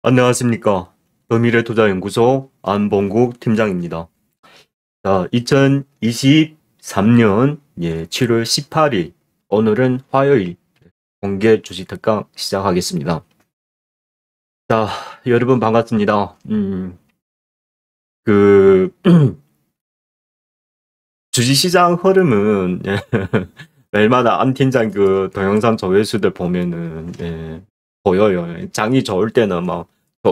안녕하십니까. 더미래투자연구소 안봉국 팀장입니다. 자, 2023년 7월 18일, 오늘은 화요일 공개 주식 특강 시작하겠습니다. 자, 여러분 반갑습니다. 그, 주식시장 흐름은 매일마다 안 팀장 그 동영상 조회수들 보면은 보여요. 장이 좋을 때는 막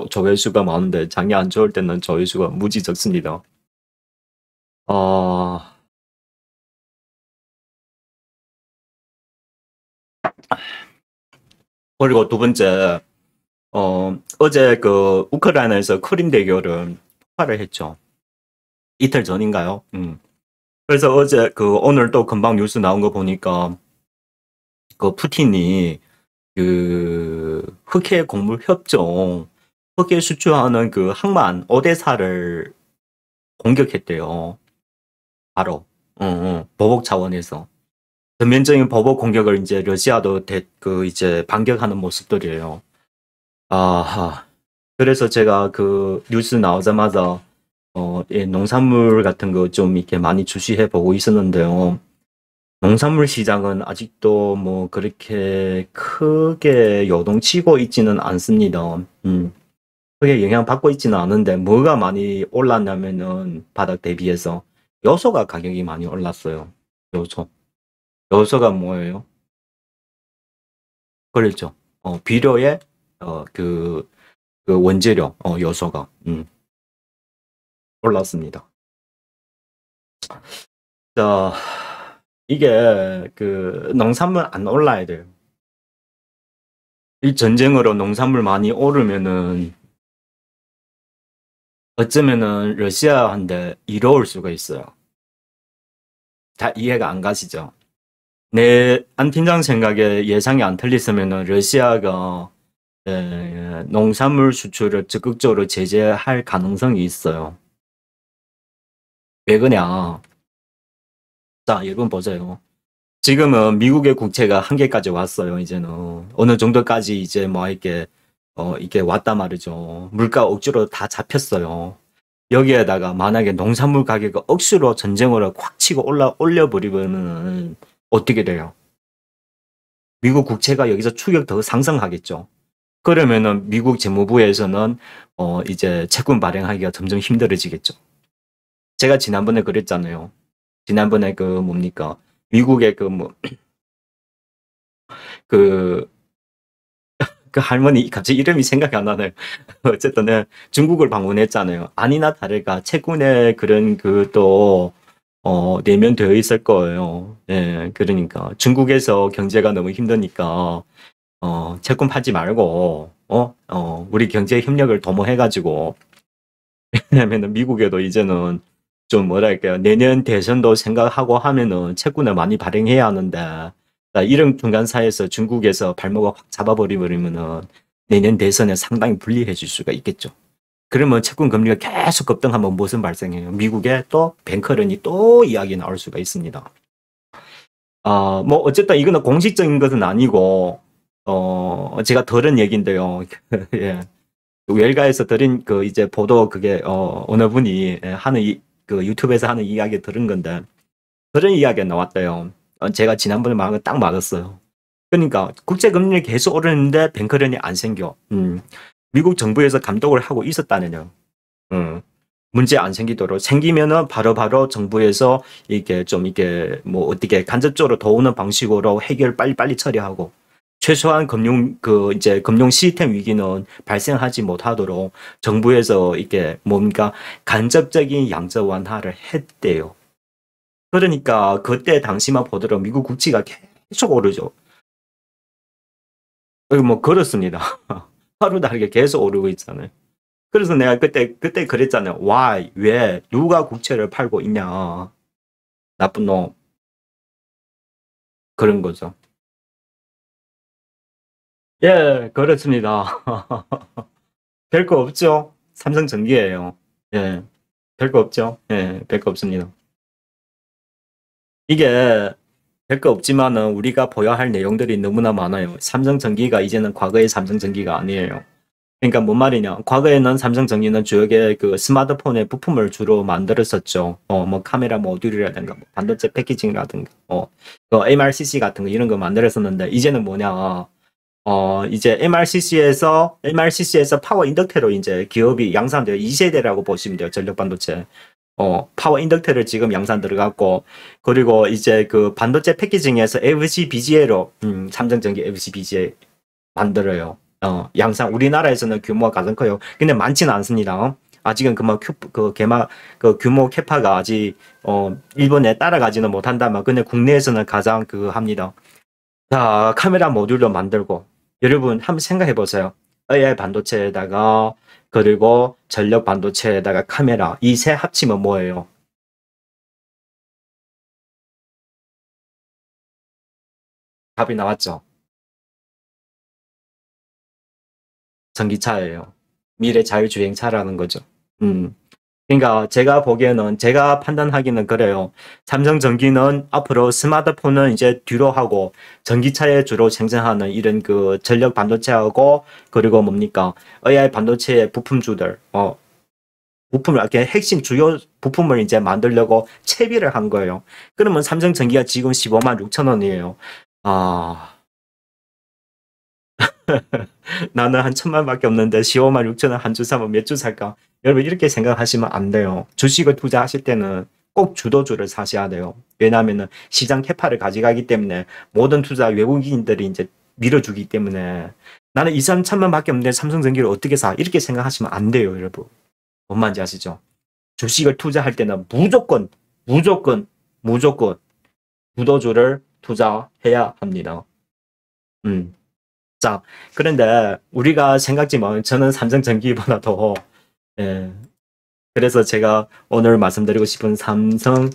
조회수가 많은데 장이 안 좋을 때는 조회수가 무지 적습니다. 그리고 두 번째, 어제 그 우크라이나에서 크림 대교를 폭발을 했죠. 이틀 전인가요? 그래서 어제 오늘 또 금방 뉴스 나온 거 보니까 그 푸틴이 그 흑해 곡물 협정, 흑해 수출하는 그 항만 오데사를 공격했대요. 바로. 보복 차원에서. 전면적인 보복 공격을 이제 러시아도 이제 반격하는 모습들이에요. 아하. 그래서 제가 그 뉴스 나오자마자 농산물 같은 거 좀 이렇게 많이 주시해 보고 있었는데요. 농산물 시장은 아직도 뭐 그렇게 크게 요동치고 있지는 않습니다. 크게 영향받고 있지는 않은데 뭐가 많이 올랐냐면은 바닥 대비해서 요소가 가격이 많이 올랐어요. 요소. 요소가 뭐예요? 그렇죠. 비료의 그 원재료 요소가 올랐습니다. 자, 이게 그 농산물 안 올라야 돼요. 이 전쟁으로 농산물 많이 오르면은 어쩌면은 러시아한테 이로울 수가 있어요. 다 이해가 안 가시죠? 안 팀장 생각에 예상이 안 틀렸으면은 러시아가 농산물 수출을 적극적으로 제재할 가능성이 있어요. 왜 그냐? 자, 여러분 보세요. 지금은 미국의 국채가 한계까지 왔어요. 이제는 어느 정도까지 이제 뭐 이게 왔단 말이죠. 물가 억지로 다 잡혔어요. 여기에다가 만약에 농산물 가격이 억수로 전쟁으로 콱 치고 올려버리면은 어떻게 돼요? 미국 국채가 여기서 추격 더 상승하겠죠. 그러면은 미국 재무부에서는 이제 채권 발행하기가 점점 힘들어지겠죠. 제가 지난번에 그랬잖아요. 지난번에 그 뭡니까? 미국의 그 그 할머니 갑자기 이름이 생각이 안 나네요. 어쨌든 중국을 방문했잖아요. 아니나 다를까 채권에 그런 또 내면되어 있을 거예요. 예, 그러니까 중국에서 경제가 너무 힘드니까 채권 팔지 말고 우리 경제 협력을 도모해가지고 왜냐면은 미국에도 이제는 좀 뭐랄까요 내년 대선도 생각하고 하면은 채권을 많이 발행해야 하는데 이런 중간사에서 중국에서 발목을 확 잡아버리면은 내년 대선에 상당히 불리해질 수가 있겠죠. 그러면 채권 금리가 계속 급등하면 무슨 발생해요? 미국에 또 뱅커런이 또 이야기 나올 수가 있습니다. 뭐 어쨌든 이거는 공식적인 것은 아니고 제가 들은 얘기인데요. 예. 외일가에서 들은 이제 보도 그게 어느 분이 하는 그 유튜브에서 하는 이야기 들은 건데 그런 이야기가 나왔대요. 제가 지난번에 말한 거 딱 맞았어요. 그러니까 국제 금리를 계속 오르는데 뱅크런이 안 생겨. 미국 정부에서 감독을 하고 있었다네요. 문제 안 생기도록 생기면은 바로바로 정부에서 이게 뭐 어떻게 간접적으로 도우는 방식으로 해결 빨리빨리 처리하고 최소한 이제 금융 시스템 위기는 발생하지 못하도록 정부에서 이게 뭔가 간접적인 양적 완화를 했대요. 그러니까 그때 당시만 보더라도 미국 국채가 계속 오르죠. 뭐 그렇습니다. 하루 다르게 계속 오르고 있잖아요. 그래서 내가 그때 그랬잖아요. Why? 왜? 누가 국채를 팔고 있냐? 나쁜 놈. 그런 거죠. 예, 그렇습니다. 별거 없죠? 삼성전기예요. 예, 별거 없죠? 예, 별거 없습니다. 이게 별거 없지만은 우리가 보여야 할 내용들이 너무나 많아요. 삼성전기가 이제는 과거의 삼성전기가 아니에요. 그러니까 뭔 말이냐. 과거에는 삼성전기는 주역의 그 스마트폰의 부품을 주로 만들었었죠. 뭐 카메라 모듈이라든가, 뭐 반도체 패키징이라든가, 그 MRCC 같은 거 이런 거 만들었었는데, 이제는 뭐냐. 이제 MRCC에서 파워 인덕터로 이제 기업이 양산돼요. 2세대라고 보시면 돼요. 전력 반도체. 파워 인덕터를 지금 양산 들어갔고, 그리고 이제 그 반도체 패키징에서 FCBGA로, 삼성전기 FCBGA 만들어요. 양산, 우리나라에서는 규모가 가장 커요. 근데 많지는 않습니다. 아직은 규모 캐파가 아직, 일본에 따라가지는 못한다만, 근데 국내에서는 가장 합니다. 자, 카메라 모듈로 만들고, 여러분 한번 생각해 보세요. AI 반도체에다가, 그리고 전력 반도체에다가 카메라, 이 세 합치면 뭐예요? 답이 나왔죠? 전기차예요. 미래 자율주행차라는 거죠. 그러니까 제가 보기에는, 제가 판단하기는 그래요. 삼성전기는 앞으로 스마트폰은 이제 뒤로 하고 전기차에 주로 생산하는 이런 그 전력 반도체하고, 그리고 뭡니까? AI 반도체의 부품주들, 부품을 이렇게 핵심 주요 부품을 이제 만들려고 채비를 한 거예요. 그러면 삼성전기가 지금 15만 6천 원이에요. 아, 나는 한 1,000만밖에 없는데 15만 6천 원 한 주 사면 몇 주 살까? 여러분 이렇게 생각하시면 안 돼요. 주식을 투자하실 때는 꼭 주도주를 사셔야 돼요. 왜냐하면 시장 캐파를 가져가기 때문에 모든 투자 외국인들이 이제 밀어주기 때문에, 나는 2, 3천만밖에 없는데 삼성전기를 어떻게 사? 이렇게 생각하시면 안 돼요, 여러분. 뭔 말인지 아시죠? 주식을 투자할 때는 무조건 주도주를 투자해야 합니다. 음. 자, 그런데 우리가 생각지만 저는 삼성전기보다도, 예, 그래서 제가 오늘 말씀드리고 싶은 삼성전기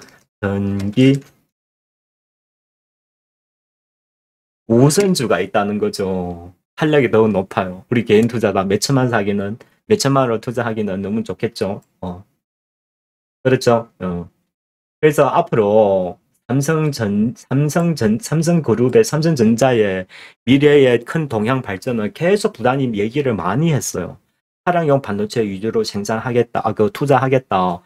우선주가 있다는 거죠. 탄력이 너무 높아요. 우리 개인 투자가 몇천만 원을 투자하기는 너무 좋겠죠. 그렇죠. 그래서 앞으로 삼성그룹의 삼성전자의 미래의 큰 동향 발전을 계속 부단히 얘기를 많이 했어요. 차량용 반도체 위주로 생산하겠다, 투자하겠다.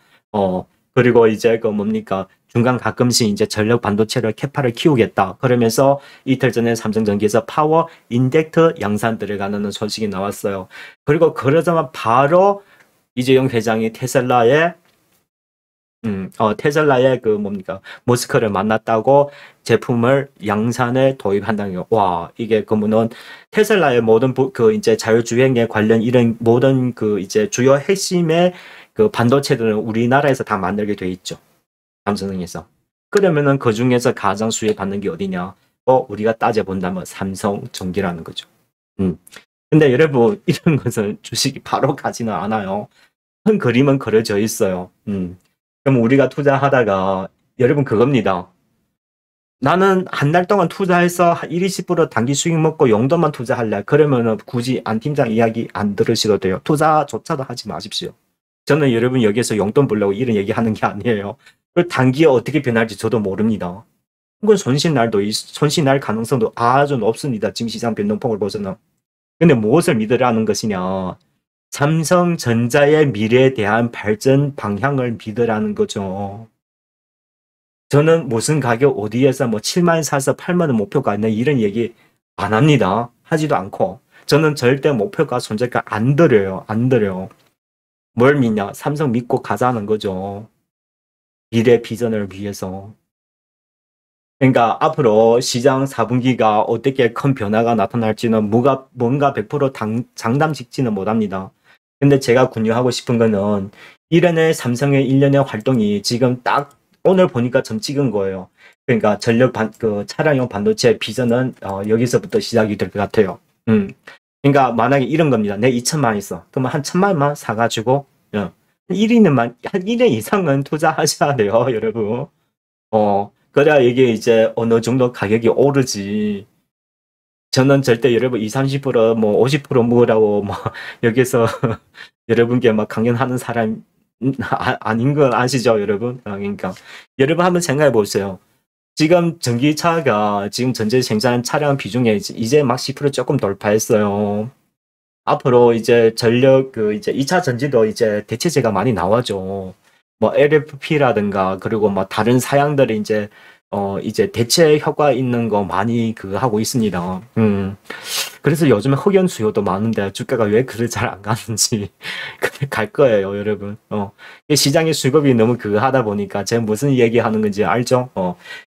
그리고 이제 뭡니까? 중간 가끔씩 이제 전력 반도체를 캐파를 키우겠다. 그러면서 이틀 전에 삼성전기에서 파워 인젝터 양산 들어가는 소식이 나왔어요. 그리고 그러자마자 바로 이재용 회장이 테슬라의 머스크를 만났다고 제품을 양산에 도입한다는 거. 와, 이게 그러면은 테슬라의 모든 이제 자율주행에 관련 이런 모든 이제 주요 핵심의 반도체들은 우리나라에서 다 만들게 돼 있죠. 삼성에서. 그러면은 그 중에서 가장 수혜받는 게 어디냐? 우리가 따져본다면 삼성전기라는 거죠. 근데 여러분, 이런 것은 주식이 바로 가지는 않아요. 큰 그림은 그려져 있어요. 그럼 우리가 투자하다가, 여러분 그겁니다. 나는 한 달 동안 투자해서 1, 20% 단기 수익 먹고 용돈만 투자할래. 그러면은 굳이 안 팀장 이야기 안 들으셔도 돼요. 투자조차도 하지 마십시오. 저는 여러분 여기서 용돈 벌려고 이런 얘기 하는 게 아니에요. 그 단기에 어떻게 변할지 저도 모릅니다. 그건 손실 날 가능성도 아주 높습니다. 지금 시장 변동폭을 보서는. 근데 무엇을 믿으라는 것이냐? 삼성전자의 미래에 대한 발전 방향을 믿으라는 거죠. 저는 무슨 가격 어디에서 뭐 7만 원 사서 8만 원 목표가 있나 이런 얘기 안 합니다. 하지도 않고. 저는 절대 목표가 손절가 안 드려요. 안 드려요. 뭘 믿냐? 삼성 믿고 가자는 거죠. 미래 비전을 위해서. 그러니까 앞으로 시장 4분기가 어떻게 큰 변화가 나타날지는 뭔가 100% 장담 짓지는 못합니다. 근데 제가 군요하고 싶은 거는 이련의 삼성의 1년의 활동이 지금 딱 오늘 보니까 좀 찍은 거예요. 그러니까 차량용 반도체 비전은 여기서부터 시작이 될 것 같아요. 그러니까 만약에 이런 겁니다. 내 2천만 있어. 그러면 한 1,000만만 사가지고 1년 이상은 투자하셔야 돼요, 여러분. 그래야 이게 이제 어느 정도 가격이 오르지. 저는 절대 여러분 20, 30%, 50% 먹으라고 여기서 여러분께 강연하는 사람 아닌 건 아시죠, 여러분? 그러니까 여러분 한번 생각해 보세요. 지금 전기차가 지금 전체 생산 차량 비중에 이제 막 10% 조금 돌파했어요. 앞으로 이제 전력 이제 2차 전지도 이제 대체제가 많이 나와죠. 뭐 LFP라든가 그리고 뭐 다른 사양들이 이제 대체 효과 있는 거 많이 하고 있습니다. 그래서 요즘에 흑연 수요도 많은데 주가가 왜 그를 잘 안 가는지 갈 거예요, 여러분. 이 시장의 수급이 너무 하다 보니까 제가 무슨 얘기하는 건지 알죠?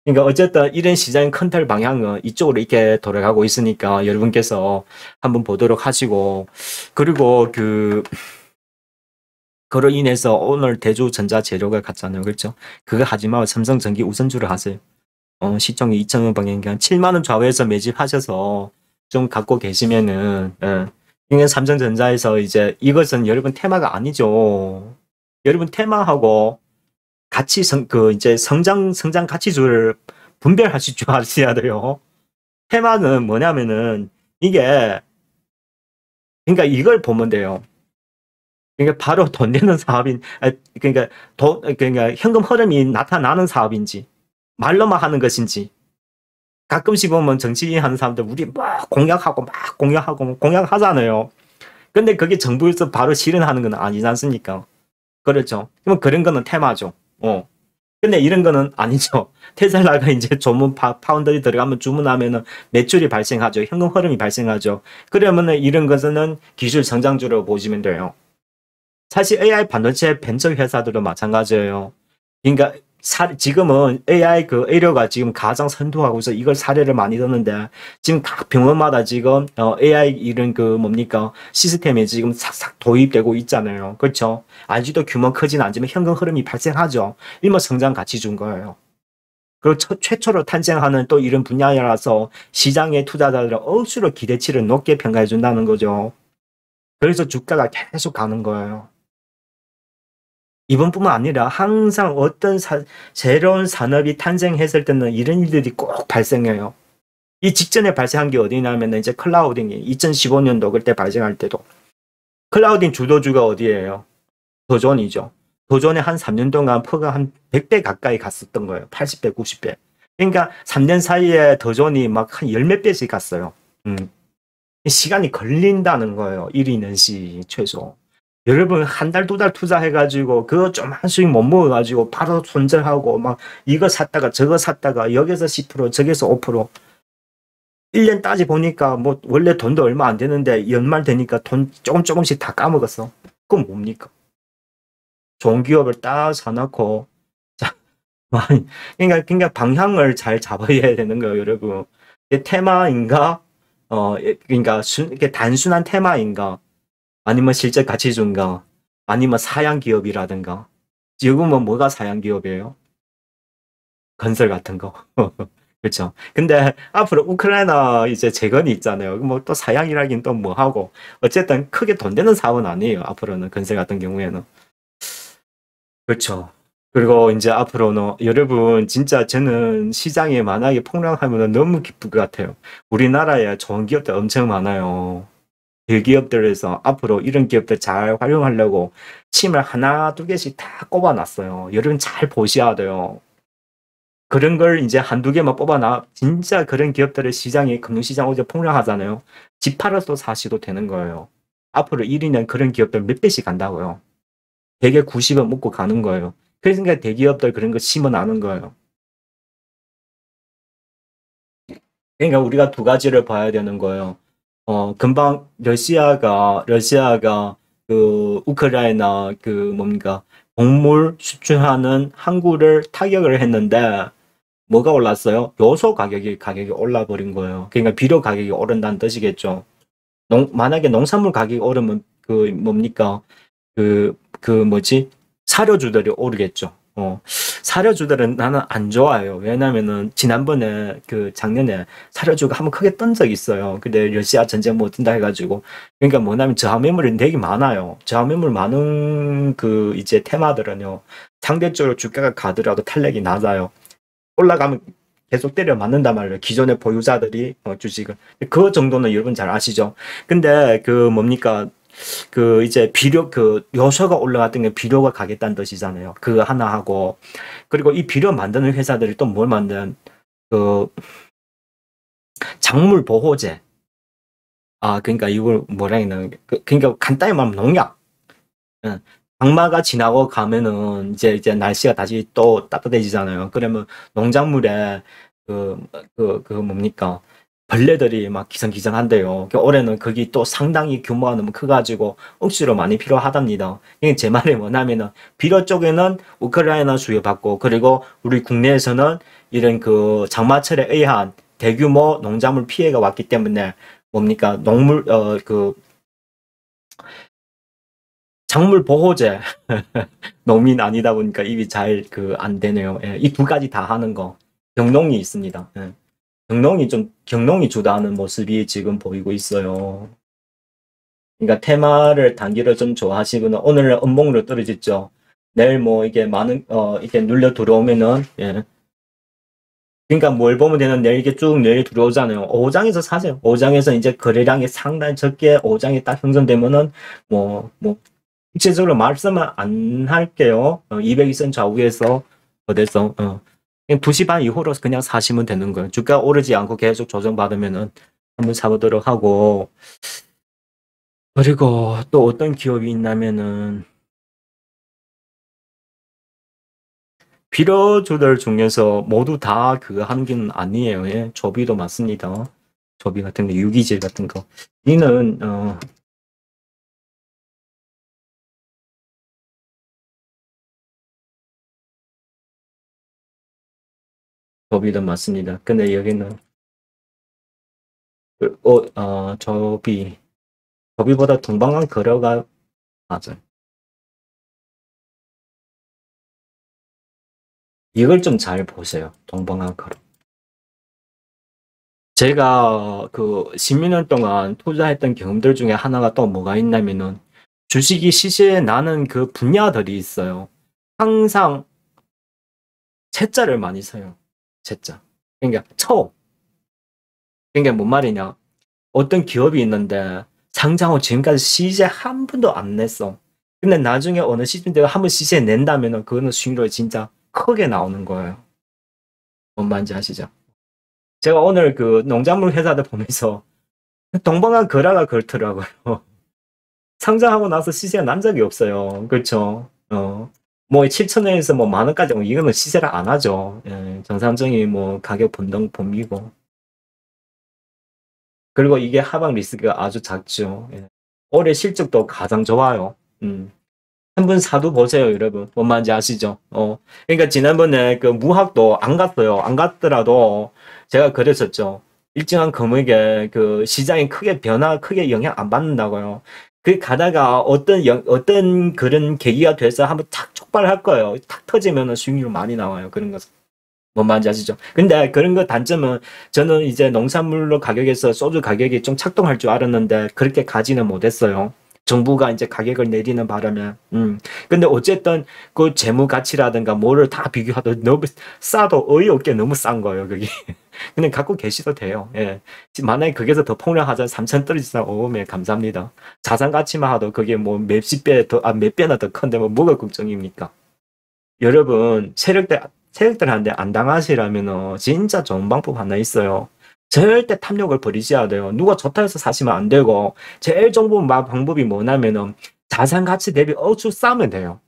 그러니까 어쨌든 이런 시장의 컨트롤 방향은 이쪽으로 이렇게 돌아가고 있으니까 여러분께서 한번 보도록 하시고, 그리고 그로 인해서 오늘 대주전자 재료가 갔잖아요, 그렇죠? 그거 하지 말고 삼성전기 우선주를 하세요. 시총이 2,000원 방향이니까 7만 원 좌우에서 매집하셔서 좀 갖고 계시면은, 이게 삼성전자에서 이제 이것은 여러분 테마가 아니죠. 여러분 테마하고 같이 이제 성장 가치주를 분별하실 줄 아셔야 돼요. 테마는 뭐냐면은 이게, 그러니까 이걸 보면 돼요. 그러니까 바로 돈 되는 사업인, 그러니까 현금 흐름이 나타나는 사업인지, 말로만 하는 것인지. 가끔씩 보면 정치인 하는 사람들 우리 막 공약하고 공약하잖아요. 근데 그게 정부에서 바로 실현하는 건 아니지 않습니까? 그렇죠. 그럼 그런 거는 테마죠. 근데 이런 거는 아니죠. 테슬라가 이제 조문 파운더리 들어가면 주문하면은 매출이 발생하죠. 현금 흐름이 발생하죠. 그러면은 이런 것은 기술 성장주로 보시면 돼요. 사실 AI 반도체 벤처 회사들도 마찬가지예요. 그러니까 지금은 AI A료가 지금 가장 선두하고 있어. 이걸 사례를 많이 듣는데 지금 각 병원마다 지금 AI 이런 뭡니까 시스템이 지금 싹싹 도입되고 있잖아요. 그렇죠? 아직도 규모 크진 않지만 현금 흐름이 발생하죠. 일모 성장 가치 준 거예요. 그리고 최초로 탄생하는 또 이런 분야라서 시장의 투자자들은 억수로 기대치를 높게 평가해 준다는 거죠. 그래서 주가가 계속 가는 거예요. 이번뿐만 아니라 항상 어떤 새로운 산업이 탄생했을 때는 이런 일들이 꼭 발생해요. 이 직전에 발생한 게 어디냐면 이제 클라우딩이 2015년도 그때 발생할 때도 클라우딩 주도주가 어디예요? 도전이죠. 도전에 한 3년 동안 퍼가 한 100배 가까이 갔었던 거예요. 80배, 90배. 그러니까 3년 사이에 도전이 막 한 열 몇 배씩 갔어요. 시간이 걸린다는 거예요. 1위 년시 최소. 여러분 한 달, 2달 투자해가지고 그거 좀 한 수익 못 먹어가지고 바로 손절하고 막 이거 샀다가 저거 샀다가 여기서 10% 저기서 5% 1년 따지 보니까 뭐 원래 돈도 얼마 안 되는데 연말 되니까 돈 조금씩 다 까먹었어. 그건 뭡니까? 좋은 기업을 딱 사놓고 자, 그러니까 방향을 잘 잡아야 되는 거예요, 여러분. 테마인가? 그러니까 이게 단순한 테마인가? 아니면 실제 가치주인가? 아니면 사양 기업이라든가? 지금은 뭐가 사양 기업이에요? 건설 같은 거. 그렇죠. 근데 앞으로 우크라이나 이제 재건이 있잖아요. 뭐 또 사양이라긴 또 뭐 하고 어쨌든 크게 돈 되는 사업은 아니에요. 앞으로는 건설 같은 경우에는. 그렇죠. 그리고 이제 앞으로는 여러분 진짜 저는 시장에 만약에 폭락하면 너무 기쁠 것 같아요. 우리나라에 좋은 기업들 엄청 많아요. 대기업들에서 앞으로 이런 기업들 잘 활용하려고 침을 하나, 두 개씩 다 꼽아놨어요. 여러분 잘 보셔야 돼요. 그런 걸 이제 한두 개만 뽑아놔. 진짜 그런 기업들의 시장이 금융시장 어제 폭락하잖아요. 집 팔아서 사시도 되는 거예요. 앞으로 1위는 그런 기업들 몇 배씩 간다고요. 대개 90은 먹고 가는 거예요. 그러니까 대기업들 그런 거 심어나는 거예요. 그러니까 우리가 두 가지를 봐야 되는 거예요. 금방 러시아가 우크라이나 뭡니까 곡물 수출하는 항구를 타격을 했는데 뭐가 올랐어요? 요소 가격이 올라버린 거예요. 그러니까 비료 가격이 오른다는 뜻이겠죠. 만약에 농산물 가격이 오르면 뭡니까 뭐지 사료주들이 오르겠죠. 사료주들은 나는 안 좋아요. 왜냐면은 지난번에 작년에 사료주가 한번 크게 뜬 적이 있어요. 근데 러시아 전쟁 뭐 뜬다 해가지고 그러니까 뭐냐면 저하매물이 되게 많아요. 저하매물 많은 이제 테마들은요 상대적으로 주가가 가더라도 탄력이 낮아요. 올라가면 계속 때려 맞는단 말이에요. 기존의 보유자들이 주식을 그 정도는 여러분 잘 아시죠? 근데 뭡니까 이제 비료 요소가 올라갔던 게 비료가 가겠다는 뜻이잖아요. 그거 하나 하고 그리고 이 비료 만드는 회사들이 또 뭘 만든 작물 보호제 그러니까 이걸 뭐라 해야 되나? 그러니까 간단히 말하면 농약. 예. 장마가 지나고 가면은 이제 날씨가 다시 또 따뜻해지잖아요. 그러면 농작물에 뭡니까? 벌레들이 막 기성기성한대요. 올해는 거기 또 상당히 규모가 너무 커가지고 억수로 많이 필요하답니다. 이게 제 말이 뭐냐면은 비료 쪽에는 우크라이나 수요받고 그리고 우리 국내에서는 이런 장마철에 의한 대규모 농작물 피해가 왔기 때문에 뭡니까? 작물 보호제 농민 아니다 보니까 입이 잘 안 되네요. 예, 이 두 가지 다 하는 거 경농이 있습니다. 예. 경농이 주도하는 모습이 지금 보이고 있어요. 그러니까 테마를 단기를 좀 좋아하시거나 오늘은 음봉으로 떨어졌죠. 내일 뭐 이게 이게 눌려 들어오면은 예. 그러니까 뭘 보면 되는 내일 이게 쭉 내일 들어오잖아요. 5장에서 사세요. 5장에서 이제 거래량이 상당히 적게 5장이 딱 형성되면은 뭐 구체적으로 말씀은 안 할게요. 200선 좌우에서 어디서 그냥 2시 반 이후로 그냥 사시면 되는 거예요. 주가 오르지 않고 계속 조정받으면은 한번 사보도록 하고 그리고 또 어떤 기업이 있냐면은 비료주들 중에서 모두 다 그거 하는 게 아니에요. 예. 조비도 맞습니다. 조비 같은 거, 유기질 같은 거. 이는 조비도 맞습니다. 근데 여기는 조비보다 동방한 거래가 맞아요. 이걸 좀 잘 보세요. 동방한 거래. 제가 10년 동안 투자했던 경험들 중에 하나가 또 뭐가 있냐면은 주식이 시세에 나는 그 분야들이 있어요. 항상 채자를 많이 써요. 채자. 그러니까 그러니까 뭔 말이냐? 어떤 기업이 있는데 상장 후 지금까지 시세 한 번도 안 냈어. 근데 나중에 어느 시점 때가 한번 시세 낸다면은 그거는 수익률이 진짜 크게 나오는 거예요. 뭔 말인지 아시죠? 제가 오늘 농작물 회사들 보면서 동방한 거라가 그렇더라고요. 상장하고 나서 시세가 난 적이 없어요. 그렇죠? 뭐 7천원에서 뭐 만원까지 이거는 시세를 안 하죠. 예, 정상적인 뭐 가격 변동 범위고. 그리고 이게 하방 리스크가 아주 작죠. 예. 올해 실적도 가장 좋아요. 한번 사도 보세요, 여러분. 뭔 말인지 아시죠? 그러니까 지난번에 무학도 안 갔어요. 안 갔더라도 제가 그랬었죠. 일정한 금액에 시장이 크게 영향 안 받는다고요. 가다가 어떤 그런 계기가 돼서 한번 탁 촉발할 거예요. 탁 터지면 수익률 많이 나와요. 그런 것은. 뭔 말인지 아시죠? 근데 그런 거 단점은 저는 이제 농산물로 가격에서 소주 가격이 좀 착동할 줄 알았는데 그렇게 가지는 못했어요. 정부가 이제 가격을 내리는 바람에. 근데 어쨌든 그 재무 가치라든가 뭐를 다 비교하도 너무 싸도 어이없게 너무 싼 거예요, 그게. 그냥 갖고 계시도 돼요. 예. 만약에 거기서 더 폭락하자 3천 떨어지다 오면 감사합니다. 자산 가치만 하도 그게 뭐 몇 배나 더 큰데 뭐가 걱정입니까? 여러분, 세력들한테 안 당하시려면 진짜 좋은 방법 하나 있어요. 절대 탐욕을 버리셔야 돼요. 누가 좋다 해서 사시면 안 되고, 제일 좋은 방법이 뭐냐면은 자산 가치 대비 억수 싸면 돼요.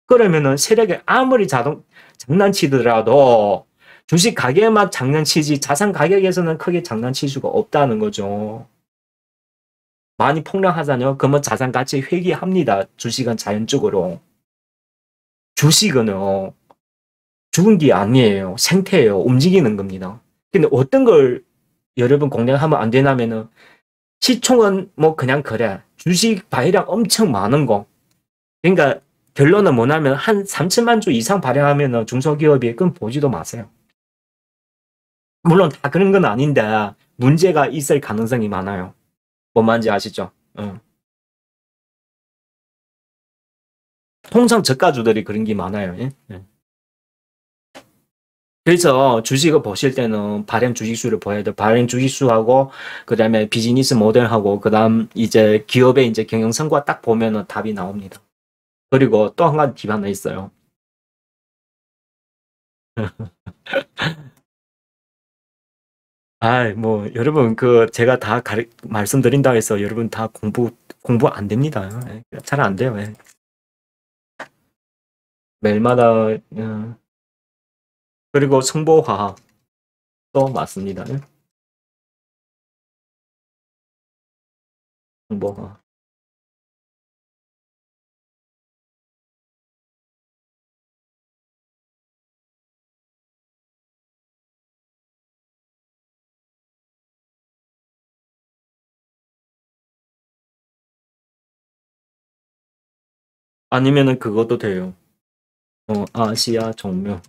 그러면은 세력이 아무리 장난치더라도 주식 가격만 장난치지 자산 가격에서는 크게 장난칠 수가 없다는 거죠. 많이 폭락하잖아요. 그러면 자산 가치 회귀합니다. 주식은 자연적으로. 주식은 죽은 게 아니에요. 생태예요. 움직이는 겁니다. 근데 어떤 걸 여러분 공략하면 안 되냐면은 시총은 뭐 그냥 그래. 주식 발행 엄청 많은 거. 그러니까 결론은 뭐냐면 한 3천만 주 이상 발행하면 중소기업이 그건 보지도 마세요. 물론 다 그런 건 아닌데 문제가 있을 가능성이 많아요. 뭔 말인지 아시죠? 통상 저가주들이 그런 게 많아요. 예? 예. 그래서 주식을 보실 때는 발행 주식수를 보여야 돼요. 발행 주식수하고, 그 다음에 비즈니스 모델하고, 그 다음 이제 기업의 이제 경영 성과 딱 보면은 답이 나옵니다. 그리고 또 한 가지 팁 하나 있어요. 뭐 여러분 제가 다 말씀드린다 해서 여러분 다 공부 안 됩니다. 잘 안 돼요. 매일마다 그리고 성보화도 맞습니다. 성보화. 아니면은 그것도 돼요. 아시아 종묘.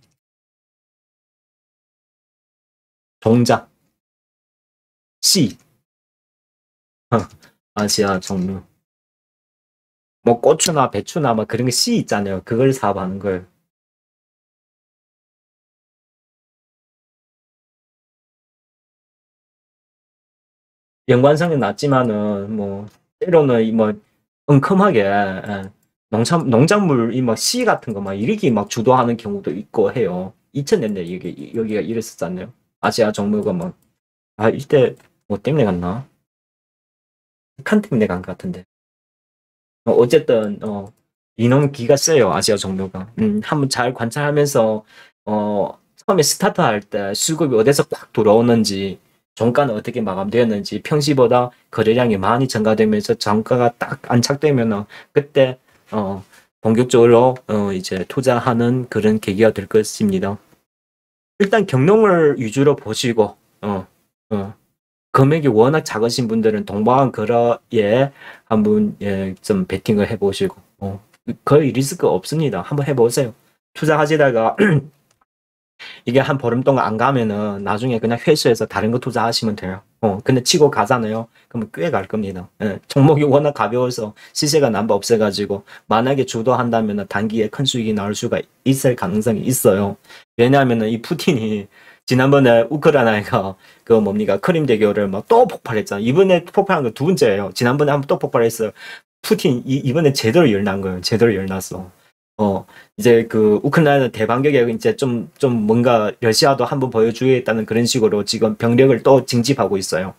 종작. 씨. 아시아 종묘. 뭐 고추나 배추나 막 그런 게 씨 있잖아요. 그걸 사업하는 거예요. 연관성은 낮지만은 뭐 때로는 뭐 엉큼하게 농작물 뭐 씨 같은 거 막 이렇게 막 주도하는 경우도 있고 해요. 2000년대 여기가 이랬었잖아요. 아시아 종묘가 막 이때 뭐 때문에 갔나? 북한 때문에 간 것 같은데. 어쨌든 이놈 기가 세요. 아시아 종묘가. 한번 잘 관찰하면서 처음에 스타트할 때 수급이 어디서 꽉 들어오는지 종가는 어떻게 마감되었는지 평시보다 거래량이 많이 증가되면서 정가가 딱 안착되면 그때 본격적으로 이제 투자하는 그런 계기가 될 것입니다. 일단 경농을 위주로 보시고 금액이 워낙 작으신 분들은 동방한 거래에 한번 좀 베팅을 해보시고 거의 리스크 없습니다. 한번 해보세요. 투자하시다가 이게 한 보름 동안 안 가면은 나중에 그냥 회수해서 다른 거 투자하시면 돼요. 근데 치고 가잖아요. 그러면 꽤 갈 겁니다. 종목이 워낙 가벼워서 시세가 남바 없어가지고 만약에 주도한다면 단기에 큰 수익이 나올 수가 있을 가능성이 있어요. 왜냐하면은 이 푸틴이 지난번에 우크라이나가 그 뭡니까 크림 대교를 막 또 폭발했잖아요. 이번에 폭발한 거 두 번째예요. 지난번에 한번 또 폭발했어요. 푸틴 이번에 제대로 열난 거예요. 제대로 열났어. 이제 그 우크라이나 대반격에 이제 좀 뭔가 러시아도 한번 보여주겠다는 그런 식으로 지금 병력을 또 징집하고 있어요.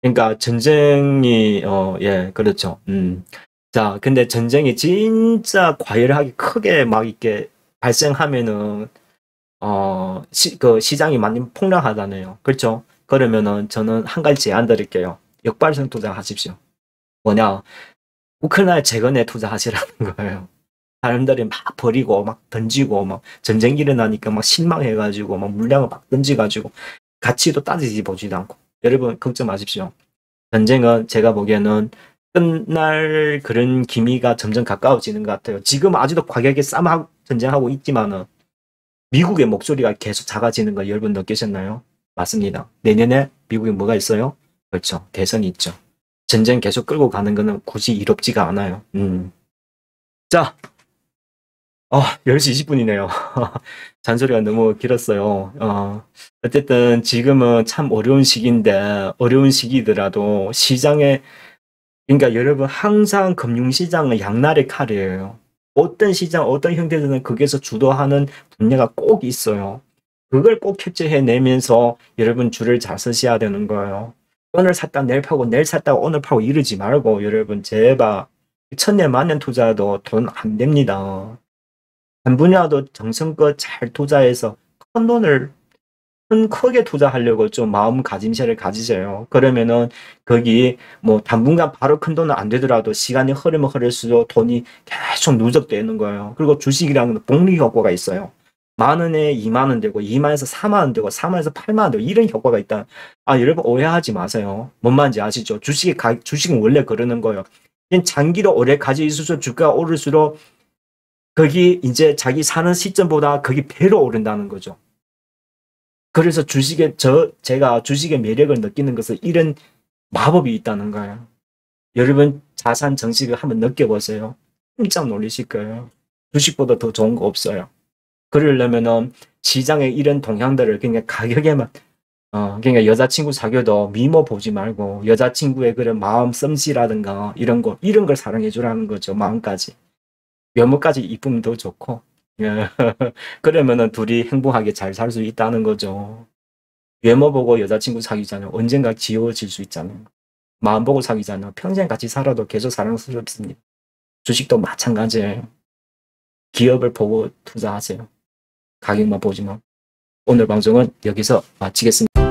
그러니까 전쟁이 그렇죠. 자, 근데 전쟁이 진짜 과열하게 크게 막 이렇게 발생하면은 그 시장이 많이 폭락하잖아요. 그렇죠? 그러면은 저는 한 가지 제안 드릴게요. 역발상 투자하십시오. 뭐냐? 우크라이나 재건에 투자하시라는 거예요. 사람들이 막 버리고 막 던지고 막 전쟁 일어나니까 막 실망해가지고 막 물량을 막 던지가지고 가치도 따지지 보지도 않고 여러분 걱정 마십시오. 전쟁은 제가 보기에는 끝날 그런 기미가 점점 가까워지는 것 같아요. 지금 아직도 과격하게 싸움 전쟁하고 있지만은 미국의 목소리가 계속 작아지는 걸 여러분 느끼셨나요? 맞습니다. 내년에 미국에 뭐가 있어요? 그렇죠. 대선이 있죠. 전쟁 계속 끌고 가는 거는 굳이 이롭지가 않아요. 자, 10시 20분이네요. 잔소리가 너무 길었어요. 어쨌든 지금은 참 어려운 시기인데, 어려운 시기더라도 시장에, 그러니까 여러분 항상 금융시장은 양날의 칼이에요. 어떤 시장, 어떤 형태든 거기에서 주도하는 분야가 꼭 있어요. 그걸 꼭 캡처해내면서 여러분 줄을 잘 서셔야 되는 거예요. 오늘 샀다 내일 파고 내일 샀다 오늘 파고 이러지 말고 여러분 제발 천년 만년 투자도 돈 안 됩니다. 한 분야도 정성껏 잘 투자해서 큰 돈을 크게 투자하려고 좀 마음가짐새를 가지세요. 그러면은 거기 뭐 당분간 바로 큰 돈은 안 되더라도 시간이 흐르면 흐를수록 돈이 계속 누적되는 거예요. 그리고 주식이랑은 복리 효과가 있어요. 10,000원에 20,000원 되고 20,000원에서 40,000원 되고 40,000원에서 80,000원 되고 이런 효과가 있다. 여러분 오해하지 마세요. 뭔 말인지 아시죠? 주식은 원래 그러는 거예요. 장기로 오래 가지고 있어서 주가가 오를수록 거기 이제 자기 사는 시점보다 거기 배로 오른다는 거죠. 그래서 제가 주식의 매력을 느끼는 것은 이런 마법이 있다는 거예요. 여러분 자산 정식을 한번 느껴보세요. 깜짝 놀라실 거예요. 주식보다 더 좋은 거 없어요. 그러려면은 시장의 이런 동향들을 그냥 가격에만 그러니까 여자친구 사귀어도 미모 보지 말고 여자친구의 그런 마음 썸씨라든가 이런 걸 사랑해 주라는 거죠. 마음까지. 외모까지 이쁘면 더 좋고 그러면은 둘이 행복하게 잘 살 수 있다는 거죠. 외모 보고 여자친구 사귀잖아요. 언젠가 지워질 수 있잖아요. 마음 보고 사귀잖아요. 평생 같이 살아도 계속 사랑스럽습니다. 주식도 마찬가지예요. 기업을 보고 투자하세요. 가격만 보지만. 오늘 방송은 여기서 마치겠습니다.